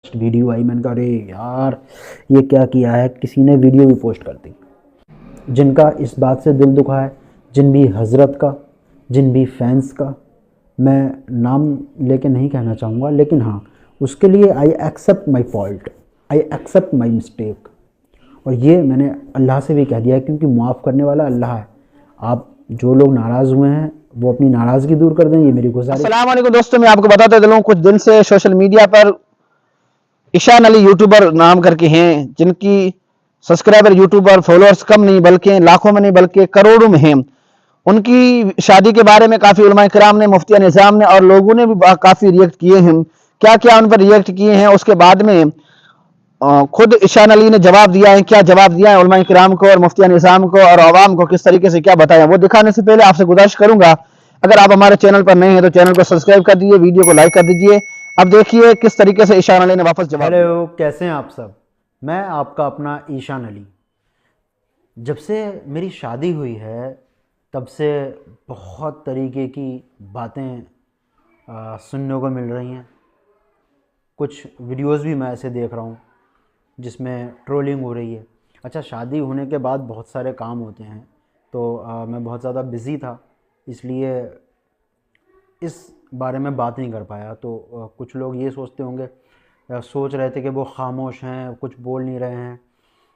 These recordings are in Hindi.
वीडियो आई, मैंने कहा अरे यार ये क्या किया है, किसी ने वीडियो भी पोस्ट कर दी। जिनका इस बात से दिल दुखा है, जिन भी हज़रत का, जिन भी फैंस का, मैं नाम लेके नहीं कहना चाहूँगा, लेकिन हाँ, उसके लिए I accept my fault, I accept my mistake. और ये मैंने अल्लाह से भी कह दिया है, क्योंकि माफ़ करने वाला अल्लाह है। आप जो लोग नाराज़ हुए हैं वो अपनी नाराज़गी दूर कर दें, ये मेरी गुजारिश। अस्सलाम वालेकुम दोस्तों, मैं आपको बताता चलूं, कुछ दिन से सोशल मीडिया पर ईशान अली यूट्यूबर नाम करके हैं, जिनकी सब्सक्राइबर यूट्यूबर फॉलोअर्स कम नहीं बल्कि लाखों में नहीं बल्कि करोड़ों में हैं। उनकी शादी के बारे में काफ़ी उलमा किराम ने, मुफ्ती निज़ाम ने और लोगों ने भी काफ़ी रिएक्ट किए हैं। क्या क्या उन पर रिएक्ट किए हैं, उसके बाद में खुद ईशान अली ने जवाब दिया है। क्या जवाब दिया है उलमा किराम को और मुफ्ती निज़ाम को और आवाम को, किस तरीके से क्या बताया, वो दिखाने से पहले आपसे गुजारिश करूंगा, अगर आप हमारे चैनल पर नए हैं तो चैनल को सब्सक्राइब कर दीजिए, वीडियो को लाइक कर दीजिए। अब देखिए किस तरीके से ईशान अली ने वापस जवाब दिया। हेलो, कैसे हैं आप सब। मैं आपका अपना ईशान अली। जब से मेरी शादी हुई है तब से बहुत तरीके की बातें सुनने को मिल रही हैं। कुछ वीडियोस भी मैं ऐसे देख रहा हूँ जिसमें ट्रोलिंग हो रही है। अच्छा, शादी होने के बाद बहुत सारे काम होते हैं, तो मैं बहुत ज़्यादा बिज़ी था, इसलिए इस बारे में बात नहीं कर पाया। तो कुछ लोग ये सोचते होंगे, सोच रहे थे कि वो खामोश हैं, कुछ बोल नहीं रहे हैं।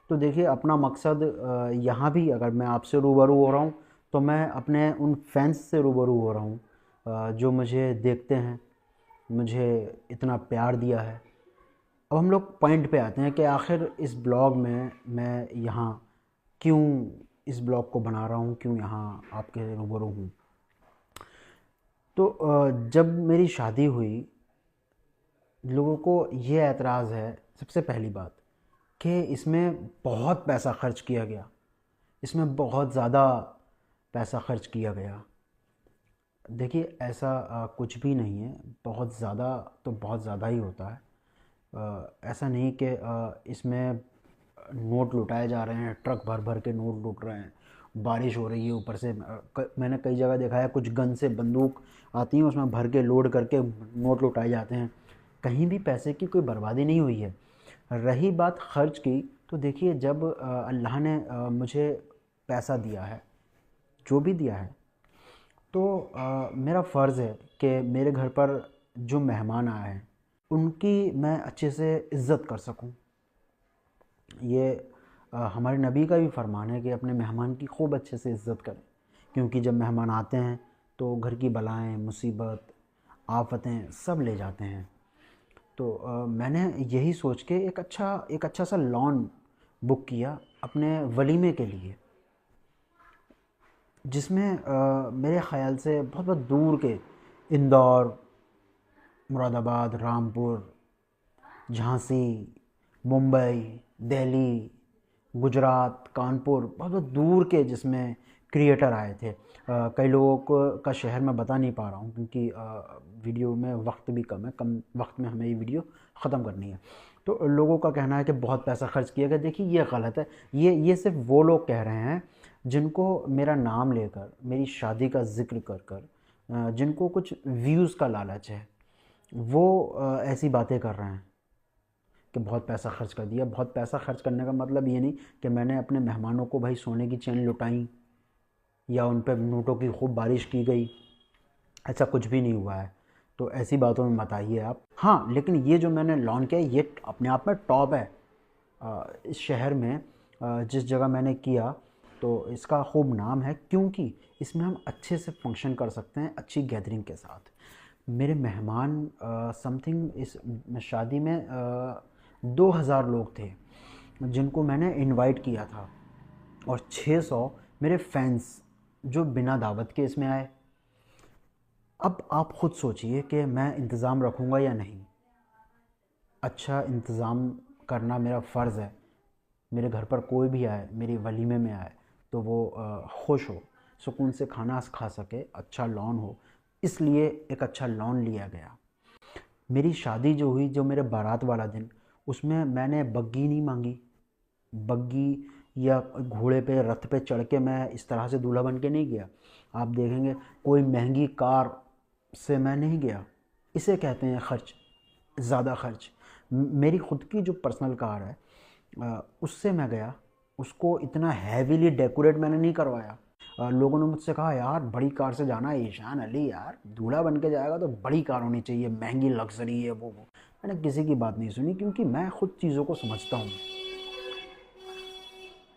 तो देखिए, अपना मकसद यहाँ भी अगर मैं आपसे रूबरू हो रहा हूँ तो मैं अपने उन फैंस से रूबरू हो रहा हूँ जो मुझे देखते हैं, मुझे इतना प्यार दिया है। अब हम लोग पॉइंट पे आते हैं कि आखिर इस ब्लॉग में मैं यहाँ क्यों इस ब्लॉग को बना रहा हूँ, क्यों यहाँ आपके रूबरू हूँ। तो जब मेरी शादी हुई, लोगों को ये एतराज़ है, सबसे पहली बात, कि इसमें बहुत पैसा खर्च किया गया, इसमें बहुत ज़्यादा पैसा खर्च किया गया। देखिए, ऐसा कुछ भी नहीं है। बहुत ज़्यादा तो बहुत ज़्यादा ही होता है। ऐसा नहीं कि इसमें नोट लुटाए जा रहे हैं, ट्रक भर भर के नोट लुट रहे हैं, बारिश हो रही है ऊपर से। मैंने कई जगह देखा है, कुछ गन से बंदूक आती हैं, उसमें भर के लोड करके नोट लुटाए जाते हैं। कहीं भी पैसे की कोई बर्बादी नहीं हुई है। रही बात खर्च की, तो देखिए, जब अल्लाह ने मुझे पैसा दिया है, जो भी दिया है, तो मेरा फ़र्ज़ है कि मेरे घर पर जो मेहमान आए हैं उनकी मैं अच्छे से इज़्ज़त कर सकूं। ये हमारे नबी का भी फरमान है कि अपने मेहमान की खूब अच्छे से इज़्ज़त करें, क्योंकि जब मेहमान आते हैं तो घर की बलाएं, मुसीबत, आफतें सब ले जाते हैं। तो मैंने यही सोच के एक अच्छा सा लॉन बुक किया अपने वलीमे के लिए, जिसमें मेरे ख़याल से बहुत बहुत दूर के इंदौर, मुरादाबाद, रामपुर, झांसी, मुंबई, दिल्ली, गुजरात, कानपुर, बहुत बहुत दूर के जिसमें क्रिएटर आए थे। कई लोगों को का शहर मैं बता नहीं पा रहा हूँ, क्योंकि वीडियो में वक्त भी कम है, कम वक्त में हमें ये वीडियो ख़त्म करनी है। तो लोगों का कहना है कि बहुत पैसा खर्च किया गया। देखिए, ये गलत है। ये सिर्फ वो लोग कह रहे हैं जिनको मेरा नाम लेकर, मेरी शादी का ज़िक्र कर कर, जिनको कुछ व्यूज़ का लालच है, वो ऐसी बातें कर रहे हैं कि बहुत पैसा खर्च कर दिया। बहुत पैसा खर्च करने का मतलब ये नहीं कि मैंने अपने मेहमानों को भाई सोने की चैन लुटाई या उन पर नोटों की खूब बारिश की गई। ऐसा कुछ भी नहीं हुआ है। तो ऐसी बातों में मत आइए आप। हाँ, लेकिन ये जो मैंने लॉन किया, ये अपने आप में टॉप है इस शहर में। जिस जगह मैंने किया, तो इसका खूब नाम है, क्योंकि इसमें हम अच्छे से फंक्शन कर सकते हैं, अच्छी गैदरिंग के साथ। मेरे मेहमान समथिंग इस शादी में 2000 लोग थे जिनको मैंने इनवाइट किया था, और 600 मेरे फैंस जो बिना दावत के इसमें आए। अब आप ख़ुद सोचिए कि मैं इंतज़ाम रखूँगा या नहीं। अच्छा इंतज़ाम करना मेरा फ़र्ज़ है। मेरे घर पर कोई भी आए, मेरी वलीमे में आए, तो वो खुश हो, सुकून से खाना खा सके, अच्छा लॉन हो, इसलिए एक अच्छा लॉन लिया गया। मेरी शादी जो हुई, जो मेरे बारात वाला दिन, उसमें मैंने बग्गी नहीं मांगी। बग्गी या घोड़े पे, रथ पे चढ़ के मैं इस तरह से दूल्हा बन के नहीं गया। आप देखेंगे कोई महंगी कार से मैं नहीं गया। इसे कहते हैं खर्च, ज़्यादा खर्च। मेरी खुद की जो पर्सनल कार है उससे मैं गया, उसको इतना हैवीली डेकोरेट मैंने नहीं करवाया। लोगों ने मुझसे कहा यार बड़ी कार से जाना है, ईशान अली यार दूल्हा बन के जाएगा तो बड़ी कार होनी चाहिए, महंगी लग्जरी है वो। मैंने किसी की बात नहीं सुनी क्योंकि मैं खुद चीज़ों को समझता हूँ।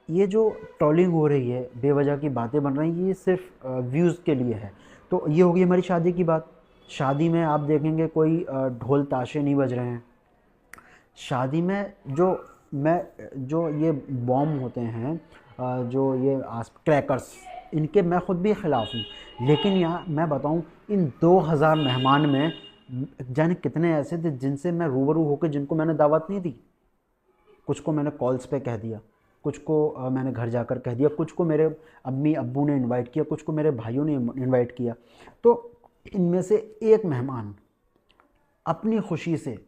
ये जो ट्रोलिंग हो रही है, बेवजह की बातें बन रही हैं, ये सिर्फ व्यूज़ के लिए है। तो ये होगी हमारी शादी की बात। शादी में आप देखेंगे कोई ढोल ताशे नहीं बज रहे हैं। शादी में जो ये बॉम्ब होते हैं, जो ये क्रैकर्स, इनके मैं ख़ुद भी ख़िलाफ़ हूँ। लेकिन यहाँ मैं बताऊँ, इन 2000 मेहमान में जाने कितने ऐसे थे जिनसे मैं रूबरू होकर जिनको मैंने दावत नहीं दी। कुछ को मैंने कॉल्स पे कह दिया, कुछ को मैंने घर जाकर कह दिया, कुछ को मेरे अम्मी अब्बू ने इनवाइट किया, कुछ को मेरे भाइयों ने इनवाइट किया। तो इनमें से एक मेहमान अपनी खुशी से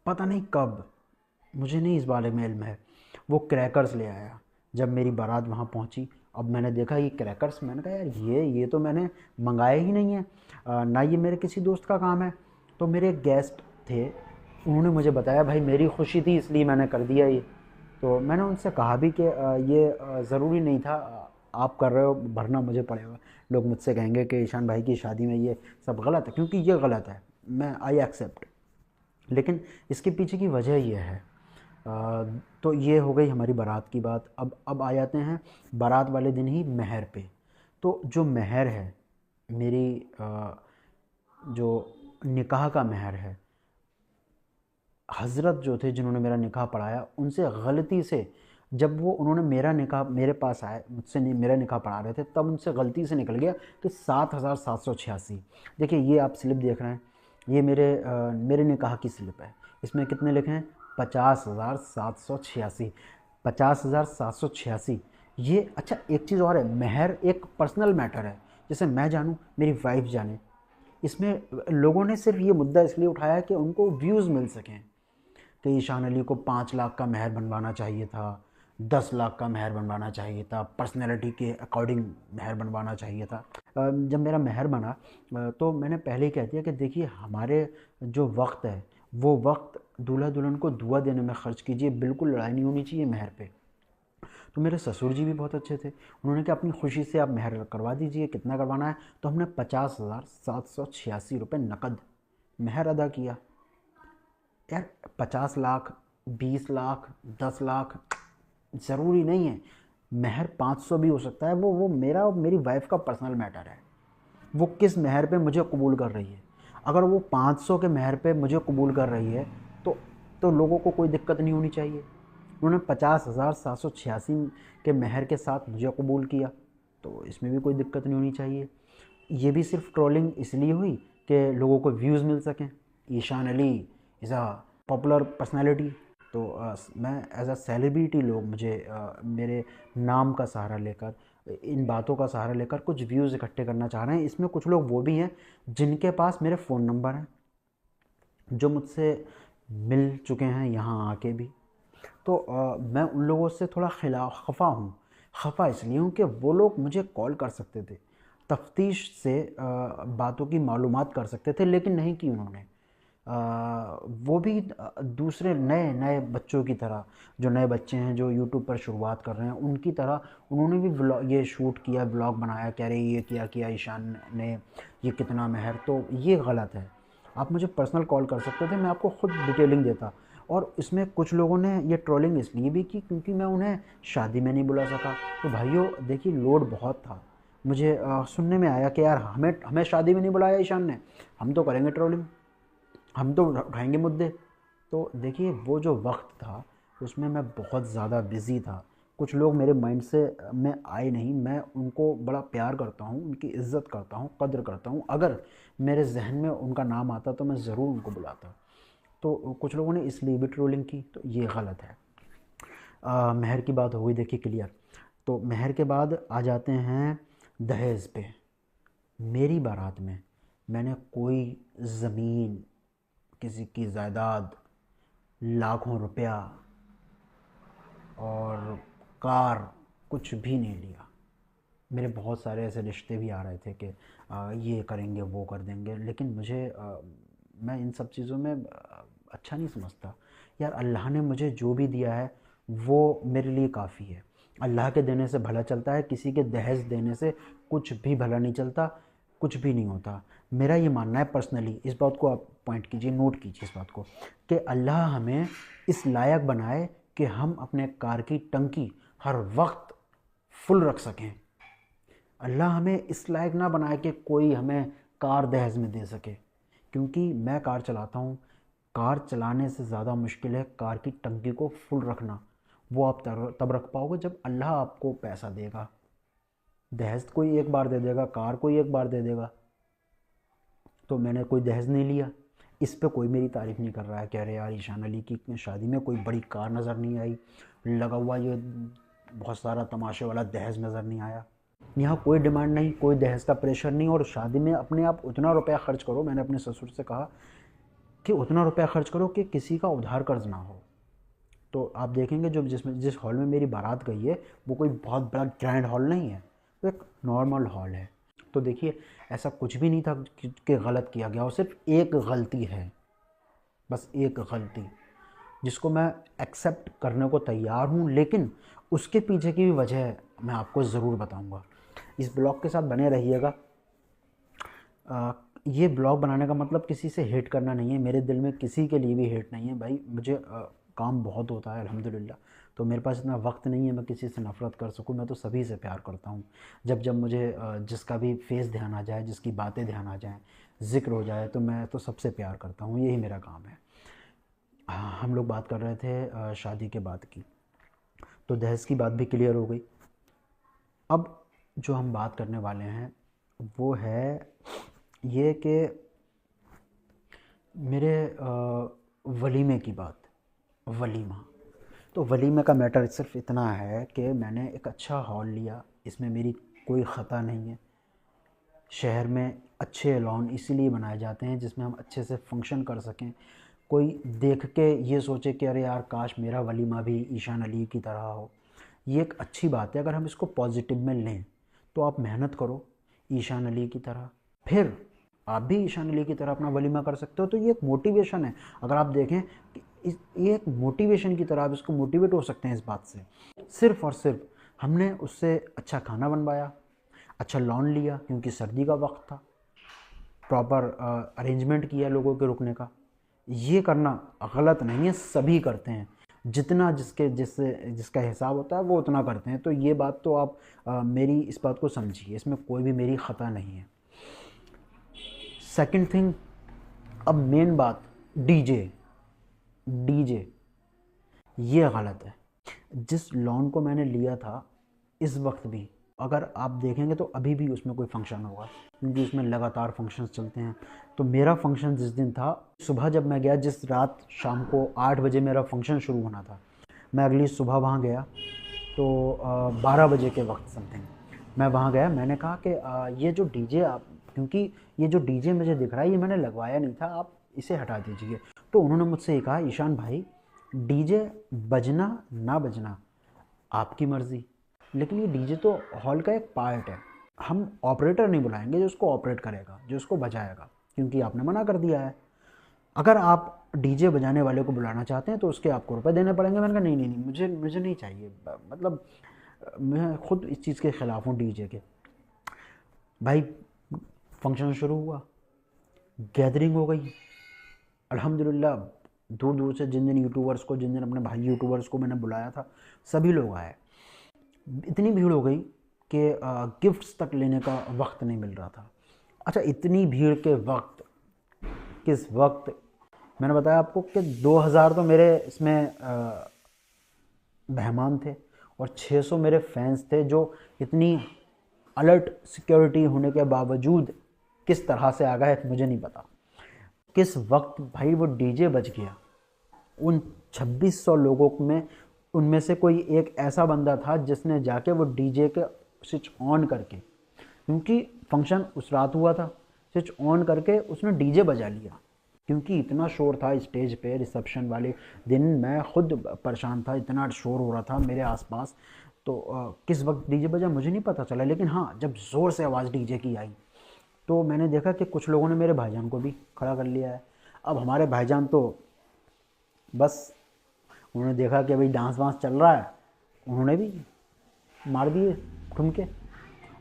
पता नहीं कब, मुझे नहीं इस बारे में इल्म है, वो क्रैकर्स ले आया। जब मेरी बारात वहाँ पहुँची, अब मैंने देखा ये क्रैकर्स, मैंने कहा यार ये तो मैंने मंगाए ही नहीं है, ना ये मेरे किसी दोस्त का काम है। तो मेरे गेस्ट थे, उन्होंने मुझे बताया भाई मेरी खुशी थी इसलिए मैंने कर दिया ये। तो मैंने उनसे कहा भी कि ये ज़रूरी नहीं था, आप कर रहे हो, भरना मुझे पड़ेगा। लोग मुझसे कहेंगे कि ईशान भाई की शादी में ये सब गलत है, क्योंकि ये गलत है, मैं आई एक्सेप्ट। लेकिन इसके पीछे की वजह ये है। तो ये हो गई हमारी बारात की बात। अब आ जाते हैं बारात वाले दिन ही महर पे। तो जो महर है मेरी, जो निकाह का महर है, हज़रत जो थे जिन्होंने मेरा निकाह पढ़ाया, उनसे गलती से जब वो उन्होंने मेरा निकाह मेरे पास आए, मुझसे नहीं मेरा निकाह पढ़ा रहे थे, तब उनसे गलती से निकल गया कि 7,786। देखिए ये आप स्लिप देख रहे हैं, ये मेरे निकाह की स्लिप है। इसमें कितने लिखे हैं? 50,786। 50,786। ये अच्छा, एक चीज़ और है, महर एक पर्सनल मैटर है, जैसे मैं जानूँ, मेरी वाइफ जाने। इसमें लोगों ने सिर्फ ये मुद्दा इसलिए उठाया कि उनको व्यूज़ मिल सकें कि ईशान अली को 5 लाख का महर बनवाना चाहिए था, 10 लाख का महर बनवाना चाहिए था, पर्सनैलिटी के अकॉर्डिंग महर बनवाना चाहिए था। जब मेरा महर बना तो मैंने पहले ही कह दिया कि देखिए हमारे जो वक्त है, वो वक्त दूल्हा दुल्हन को दुआ देने में ख़र्च कीजिए, बिल्कुल लड़ाई नहीं होनी चाहिए महर पे। तो मेरे ससुर जी भी बहुत अच्छे थे, उन्होंने कहा अपनी खुशी से आप महर करवा दीजिए, कितना करवाना है। तो हमने 50,786 रुपये नकद महर अदा किया। यार 50 लाख, 20 लाख, 10 लाख ज़रूरी नहीं है, महर 500 भी हो सकता है। वो मेरा और मेरी वाइफ का पर्सनल मैटर है, वो किस महर पे मुझे कबूल कर रही है। अगर वो 500 के महर पे मुझे कबूल कर रही है तो लोगों को कोई दिक्कत नहीं होनी चाहिए। उन्होंने 50,786 के महर के साथ मुझे कबूल किया, तो इसमें भी कोई दिक्कत नहीं होनी चाहिए। ये भी सिर्फ ट्रोलिंग इसलिए हुई कि लोगों को व्यूज़ मिल सकें। Ishan Ali is a popular personality, तो मैं एज अ सेलिब्रिटी, लोग मुझे मेरे नाम का सहारा लेकर, इन बातों का सहारा लेकर कुछ व्यूज़ इकट्ठे करना चाह रहे हैं। इसमें कुछ लोग वो भी हैं जिनके पास मेरे फ़ोन नंबर हैं, जो मुझसे मिल चुके हैं यहाँ आके भी। तो मैं उन लोगों से थोड़ा खफा इसलिए हूँ कि वो लोग मुझे कॉल कर सकते थे, तफ्तीश से बातों की मालूमात कर सकते थे, लेकिन नहीं की उन्होंने। वो भी दूसरे नए बच्चों की तरह, जो नए बच्चे हैं जो यूट्यूब पर शुरुआत कर रहे हैं, उनकी तरह उन्होंने भी व्लॉग ये शूट किया, ब्लॉग बनाया, कह रहे ये किया ईशान ने, ये कितना महर। तो ये गलत है। आप मुझे पर्सनल कॉल कर सकते थे, मैं आपको खुद डिटेलिंग देता। और इसमें कुछ लोगों ने ये ट्रोलिंग इसलिए भी की क्योंकि मैं उन्हें शादी में नहीं बुला सका। तो भाइयों देखिए, लोड बहुत था। मुझे सुनने में आया कि यार हमें शादी में नहीं बुलाया ईशान ने, हम तो करेंगे ट्रोलिंग, हम तो उठाएंगे मुद्दे। तो देखिए वो जो वक्त था उसमें मैं बहुत ज़्यादा बिज़ी था। कुछ लोग मेरे माइंड से में आए नहीं, मैं उनको बड़ा प्यार करता हूँ, उनकी इज़्ज़त करता हूँ, कद्र करता हूँ। अगर मेरे जहन में उनका नाम आता तो मैं ज़रूर उनको बुलाता। तो कुछ लोगों ने इसलिए भी ट्रोलिंग की, तो ये गलत है। महर की बात हो गई देखिए क्लियर। तो महर के बाद आ जाते हैं दहेज पे। मेरी बारात में मैंने कोई ज़मीन, किसी की जायदाद, लाखों रुपया और कार कुछ भी नहीं लिया। मेरे बहुत सारे ऐसे रिश्ते भी आ रहे थे कि ये करेंगे, वो कर देंगे, लेकिन मैं इन सब चीज़ों में अच्छा नहीं समझता। यार अल्लाह ने मुझे जो भी दिया है वो मेरे लिए काफ़ी है। अल्लाह के देने से भला चलता है, किसी के दहेज देने से कुछ भी भला नहीं चलता, कुछ भी नहीं होता। मेरा ये मानना है पर्सनली, इस बात को आप पॉइंट कीजिए, नोट कीजिए इस बात को, कि अल्लाह हमें इस लायक बनाए कि हम अपने कार की टंकी हर वक्त फुल रख सकें। अल्लाह हमें इस लायक ना बनाए कि कोई हमें कार दहेज में दे सके, क्योंकि मैं कार चलाता हूँ, कार चलाने से ज़्यादा मुश्किल है कार की टंकी को फुल रखना। वो आप तब रख पाओगे जब अल्लाह आपको पैसा देगा। दहेज कोई एक बार दे देगा, कार कोई एक बार दे देगा। तो मैंने कोई दहेज नहीं लिया। इस पे कोई मेरी तारीफ़ नहीं कर रहा है, कह रहे यार ईशान अली की शादी में कोई बड़ी कार नज़र नहीं आई, लगा हुआ ये बहुत सारा तमाशे वाला दहेज नज़र नहीं आया। यहाँ कोई डिमांड नहीं, कोई दहेज का प्रेशर नहीं, और शादी में अपने आप उतना रुपया खर्च करो। मैंने अपने ससुर से कहा कि उतना रुपया खर्च करो कि किसी का उधार कर्ज ना हो। तो आप देखेंगे जिस हॉल में मेरी बारात गई है वो कोई बहुत बड़ा ग्रैंड हॉल नहीं है, वो एक नॉर्मल हॉल है। तो देखिए ऐसा कुछ भी नहीं था कि गलत किया गया, और सिर्फ एक गलती है, बस एक गलती, जिसको मैं एक्सेप्ट करने को तैयार हूँ, लेकिन उसके पीछे की भी वजह मैं आपको ज़रूर बताऊँगा। इस ब्लॉग के साथ बने रहिएगा। ये ब्लॉग बनाने का मतलब किसी से हेट करना नहीं है, मेरे दिल में किसी के लिए भी हेट नहीं है भाई। मुझे काम बहुत होता है अल्हम्दुलिल्लाह, तो मेरे पास इतना वक्त नहीं है मैं किसी से नफ़रत कर सकूं। मैं तो सभी से प्यार करता हूं। जब मुझे जिसका भी फेस ध्यान आ जाए, जिसकी बातें ध्यान आ जाएं, ज़िक्र हो जाए, तो मैं तो सबसे प्यार करता हूं, यही मेरा काम है। हम लोग बात कर रहे थे शादी के बाद की, तो दहेज की बात भी क्लियर हो गई। अब जो हम बात करने वाले हैं वो है ये कि मेरे वलीमे की बात। वलीमा, तो वलीमे का मैटर सिर्फ इतना है कि मैंने एक अच्छा हॉल लिया, इसमें मेरी कोई ख़ता नहीं है। शहर में अच्छे एलॉन इसीलिए बनाए जाते हैं जिसमें हम अच्छे से फंक्शन कर सकें। कोई देख के ये सोचे कि अरे यार काश मेरा वलीमा भी ईशान अली की तरह हो। ये एक अच्छी बात है अगर हम इसको पॉजिटिव में लें। तो आप मेहनत करो ईशान अली की तरह, फिर आप भी ईशान अली की तरह अपना वलीमा कर सकते हो। तो ये एक मोटिवेशन है। अगर आप देखें ये एक मोटिवेशन की तरह आप इसको मोटिवेट हो सकते हैं इस बात से। सिर्फ़ और सिर्फ हमने उससे अच्छा खाना बनवाया, अच्छा लॉन लिया क्योंकि सर्दी का वक्त था, प्रॉपर अरेंजमेंट किया लोगों के रुकने का। ये करना गलत नहीं है, सभी करते हैं। जितना जिसका हिसाब होता है वो उतना करते हैं। तो ये बात तो आप मेरी इस बात को समझिए, इसमें कोई भी मेरी ख़ता नहीं है। सेकंड थिंग, अब मेन बात, डीजे ये गलत है। जिस लॉन को मैंने लिया था इस वक्त भी अगर आप देखेंगे तो अभी भी उसमें कोई फंक्शन होगा, क्योंकि उसमें लगातार फंक्शंस चलते हैं। तो मेरा फंक्शन जिस दिन था, सुबह जब मैं गया, जिस रात शाम को 8 बजे मेरा फंक्शन शुरू होना था, मैं अगली सुबह वहाँ गया तो 12 बजे के वक्त समथिंग मैं वहाँ गया। मैंने कहा कि ये जो डीजे आप, क्योंकि ये जो डीजे मुझे दिख रहा है ये मैंने लगवाया नहीं था, आप इसे हटा दीजिए। तो उन्होंने मुझसे ये कहा, ईशान भाई डीजे बजना ना बजना आपकी मर्ज़ी, लेकिन ये डीजे तो हॉल का एक पार्ट है। हम ऑपरेटर नहीं बुलाएंगे जो उसको ऑपरेट करेगा, जो उसको बजाएगा, क्योंकि आपने मना कर दिया है। अगर आप डीजे बजाने वाले को बुलाना चाहते हैं तो उसके आपको रुपए देने पड़ेंगे। मैंने कहा नहीं, मुझे नहीं चाहिए। मतलब मैं खुद इस चीज़ के ख़िलाफ़ हूँ डीजे के। भाई फंक्शन शुरू हुआ, गैदरिंग हो गई अल्हम्दुलिल्लाह। दूर दूर से जिन जिन अपने भाई यूट्यूबर्स को मैंने बुलाया था सभी लोग आए। इतनी भीड़ हो गई कि गिफ्ट्स तक लेने का वक्त नहीं मिल रहा था। अच्छा, इतनी भीड़ के वक्त, किस वक्त, मैंने बताया आपको कि 2000 तो मेरे इसमें मेहमान थे और 600 मेरे फैंस थे, जो इतनी अलर्ट सिक्योरिटी होने के बावजूद किस तरह से आ गए मुझे नहीं पता। किस वक्त भाई वो डीजे बज गया। उन 2600 लोगों में उनमें से कोई एक ऐसा बंदा था जिसने जाके वो डीजे के स्विच ऑन करके, क्योंकि फंक्शन उस रात हुआ था, स्विच ऑन करके उसने डीजे बजा लिया, क्योंकि इतना शोर था स्टेज पे। रिसेप्शन वाले दिन मैं खुद परेशान था, इतना शोर हो रहा था मेरे आसपास। तो किस वक्त डीजे बजा मुझे नहीं पता चला, लेकिन हाँ जब ज़ोर से आवाज़ डीजे की आई तो मैंने देखा कि कुछ लोगों ने मेरे भाईजान को भी खड़ा कर लिया है। अब हमारे भाईजान तो बस उन्होंने देखा कि भाई डांस वांस चल रहा है, उन्होंने भी मार दिए ठुमके।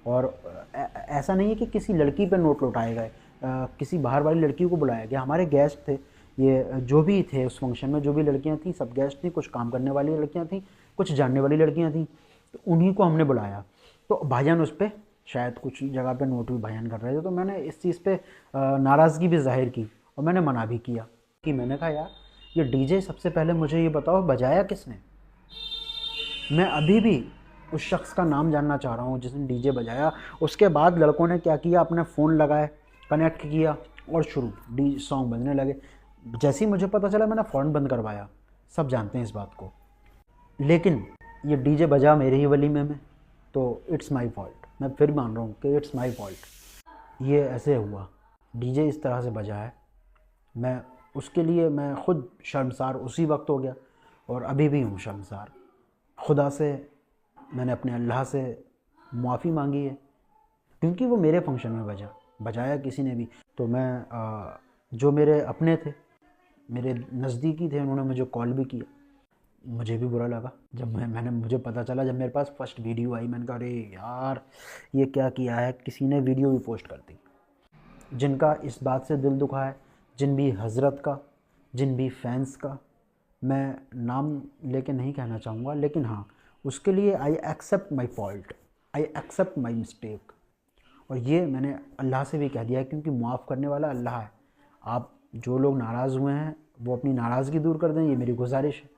और ऐसा नहीं है कि किसी लड़की पे नोट लौटाए गए, किसी बाहर वाली लड़की को बुलाया गया। हमारे गेस्ट थे ये, जो भी थे उस फंक्शन में, जो भी लड़कियां थी सब गेस्ट थी, कुछ काम करने वाली लड़कियां थी, कुछ जानने वाली लड़कियां थी, तो उन्हीं को हमने बुलाया। तो भाईजान उस पर शायद कुछ जगह पे नोट भी भाईजान कर रहे थे, तो मैंने इस चीज़ पे नाराज़गी भी जाहिर की और मैंने मना भी किया कि मैंने कहा यार ये डीजे, सबसे पहले मुझे ये बताओ बजाया किसने। मैं अभी भी उस शख्स का नाम जानना चाह रहा हूँ जिसने डीजे बजाया। उसके बाद लड़कों ने क्या किया, अपने फ़ोन लगाए, कनेक्ट किया और शुरू डी सॉन्ग बजने लगे। जैसे ही मुझे पता चला मैंने फ़ौरन बंद करवाया, सब जानते हैं इस बात को। लेकिन ये डीजे बजा मेरे ही वलीमे में, तो इट्स माई फॉल्ट। मैं फिर मान रहा हूँ कि इट्स माई फॉल्ट। ये ऐसे हुआ, डीजे इस तरह से बजा है, मैं उसके लिए मैं ख़ुद शर्मसार उसी वक्त हो गया और अभी भी हूँ शर्मसार। खुदा से मैंने अपने अल्लाह से माफ़ी मांगी है, क्योंकि वो मेरे फंक्शन में बजाया किसी ने भी। तो मैं जो मेरे अपने थे, मेरे नज़दीकी थे, उन्होंने मुझे कॉल भी किया। मुझे भी बुरा लगा जब मुझे पता चला, जब मेरे पास फर्स्ट वीडियो आई, मैंने कहा अरे यार ये क्या किया है। किसी ने वीडियो भी पोस्ट कर दी। जिनका इस बात से दिल दुखा है, जिन भी हज़रत का, जिन भी फैंस का, मैं नाम लेके नहीं कहना चाहूँगा, लेकिन हाँ उसके लिए I accept my fault, I accept my mistake. और ये मैंने अल्लाह से भी कह दिया है, क्योंकि माफ़ करने वाला अल्लाह है। आप जो लोग नाराज़ हुए हैं वो अपनी नाराज़गी दूर कर दें, ये मेरी गुजारिश है।